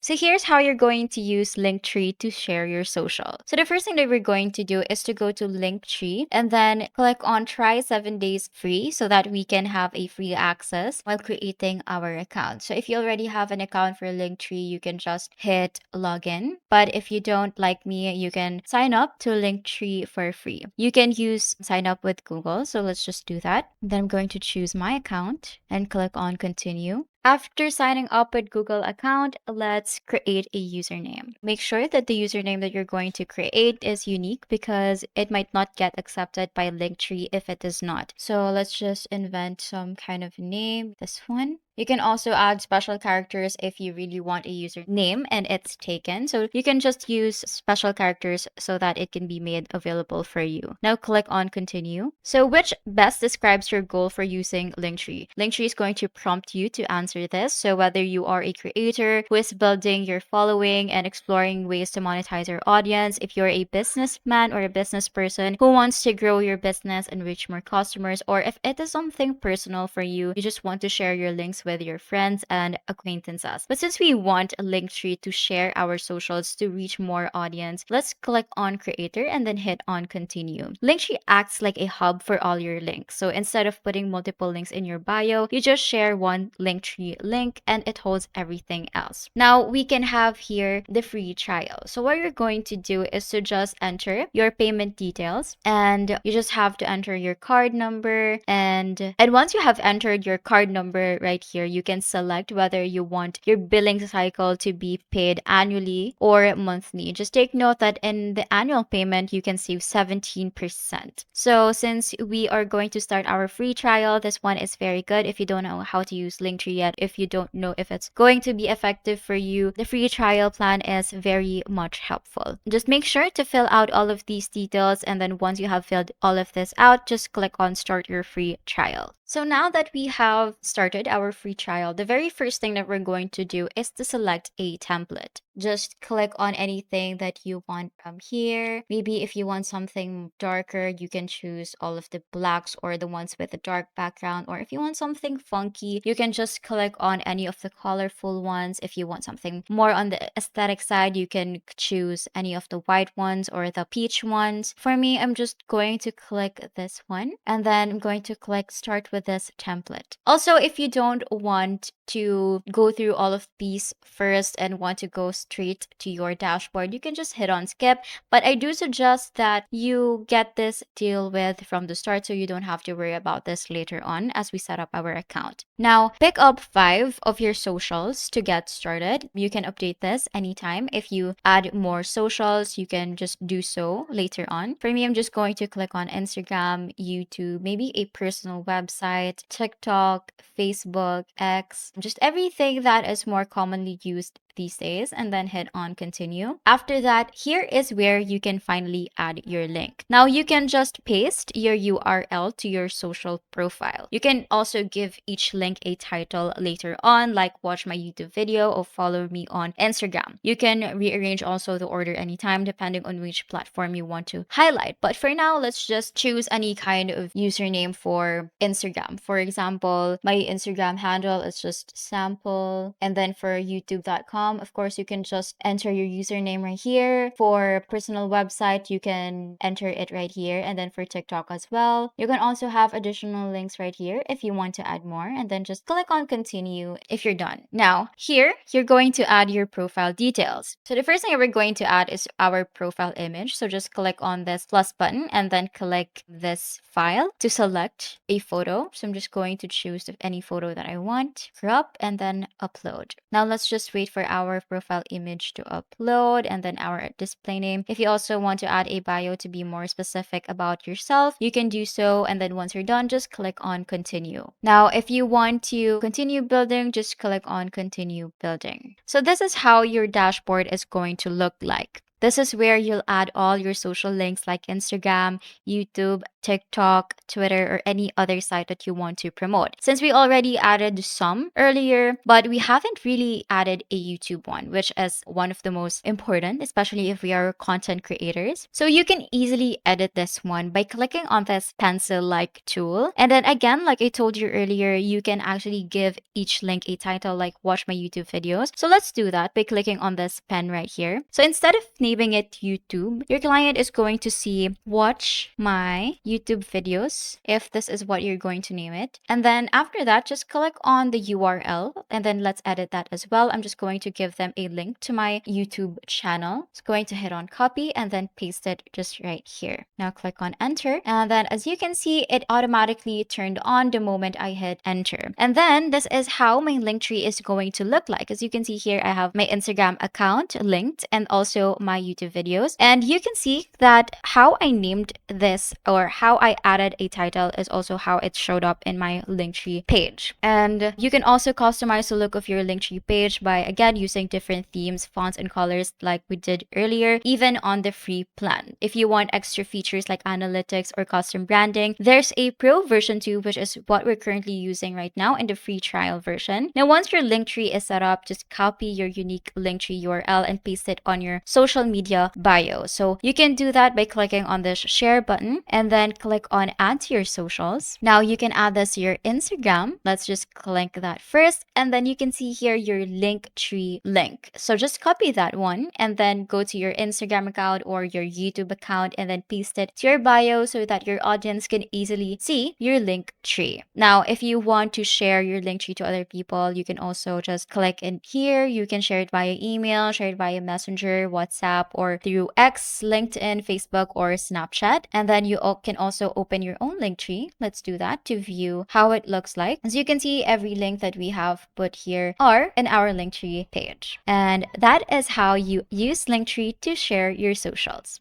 So here's how you're going to use Linktree to share your social. So the first thing that we're going to do is to go to Linktree and then click on try 7 days free so that we can have a free access while creating our account. So if you already have an account for Linktree, you can just hit login. But if you don't, like me, you can sign up to Linktree for free. You can use sign up with Google. So let's just do that. Then I'm going to choose my account and click on continue. After signing up with Google account, let's create a username. Make sure that the username that you're going to create is unique because it might not get accepted by Linktree if it is not. So let's just invent some kind of name, this one. You can also add special characters if you really want a username and it's taken. So you can just use special characters so that it can be made available for you. Now click on continue. So which best describes your goal for using Linktree? Linktree is going to prompt you to answer this. So whether you are a creator who is building your following and exploring ways to monetize your audience, if you're a businessman or a business person who wants to grow your business and reach more customers, or if it is something personal for you, you just want to share your links with your friends and acquaintances. But since we want a Linktree to share our socials to reach more audience, let's click on creator and then hit on continue. Linktree acts like a hub for all your links. So instead of putting multiple links in your bio, you just share one Linktree link and it holds everything else. Now we can have here the free trial. So what you're going to do is to just enter your payment details and you just have to enter your card number and once you have entered your card number right here, you can select whether you want your billing cycle to be paid annually or monthly. Just take note that in the annual payment, you can save 17%. So since we are going to start our free trial, this one is very good. If you don't know how to use Linktree yet, if you don't know if it's going to be effective for you, the free trial plan is very much helpful. Just make sure to fill out all of these details, and then once you have filled all of this out, just click on start your free trial. So now that we have started our free trial, the very first thing that we're going to do is to select a template. Just click on anything that you want from here. Maybe if you want something darker, you can choose all of the blacks or the ones with a dark background. Or if you want something funky, you can just click on any of the colorful ones. If you want something more on the aesthetic side, you can choose any of the white ones or the peach ones. For me, I'm just going to click this one and then I'm going to click start with this template. Also, if you don't want to go through all of these first and want to go straight to your dashboard, you can just hit on skip. But I do suggest that you get this deal with from the start so you don't have to worry about this later on as we set up our account. Now, pick up 5 of your socials to get started. You can update this anytime. If you add more socials, you can just do so later on. For me, I'm just going to click on Instagram, YouTube, maybe a personal website, TikTok, Facebook, X, just everything that is more commonly used these days, and then hit on continue. After that, here is where you can finally add your link. Now you can just paste your URL to your social profile. You can also give each link a title later on, like watch my YouTube video or follow me on Instagram. You can rearrange also the order anytime depending on which platform you want to highlight. But for now, let's just choose any kind of username for Instagram. For example, my Instagram handle is just sample, and then for youtube.com, of course, you can just enter your username right here. For personal website, you can enter it right here, and then for TikTok as well. You can also have additional links right here if you want to add more, and then just click on continue if you're done. Now, here, you're going to add your profile details. So the first thing we're going to add is our profile image. So just click on this plus button and then click this file to select a photo. So I'm just going to choose any photo that I want, crop, and then upload. Now let's just wait for our profile image to upload and then our display name. If you also want to add a bio to be more specific about yourself, you can do so. And then once you're done, just click on continue. Now, if you want to continue building, just click on continue building. So this is how your dashboard is going to look like. This is where you'll add all your social links like Instagram, YouTube, TikTok, Twitter, or any other site that you want to promote. Since we already added some earlier, but we haven't really added a YouTube one, which is one of the most important, especially if we are content creators. So you can easily edit this one by clicking on this pencil like tool. And then again, like I told you earlier, you can actually give each link a title like watch my YouTube videos. So let's do that by clicking on this pen right here. So instead of naming it YouTube, your client is going to see watch my YouTube videos if this is what you're going to name it. And then after that, just click on the URL and then let's edit that as well. I'm just going to give them a link to my YouTube channel. It's going to hit on copy and then paste it just right here. Now click on enter. And then as you can see, it automatically turned on the moment I hit enter. And then this is how my link tree is going to look like. As you can see here, I have my Instagram account linked and also my YouTube videos. And you can see that how I named this or how I added a title is also how it showed up in my Linktree page. And you can also customize the look of your Linktree page by again using different themes, fonts, and colors like we did earlier, even on the free plan. If you want extra features like analytics or custom branding, there's a pro version too, which is what we're currently using right now in the free trial version. Now, once your Linktree is set up, just copy your unique Linktree URL and paste it on your social media bio. So you can do that by clicking on this share button and then click on add to your socials. Now you can add this to your Instagram. Let's just click that first. And then you can see here your Linktree link. So just copy that one and then go to your Instagram account or your YouTube account and then paste it to your bio so that your audience can easily see your Linktree. Now, if you want to share your Linktree to other people, you can also just click in here. You can share it via email, share it via Messenger, WhatsApp, or through X, LinkedIn, Facebook, or Snapchat. And then you can also open your own Linktree. Let's do that to view how it looks like. As you can see, every link that we have put here are in our Linktree page. And that is how you use Linktree to share your socials.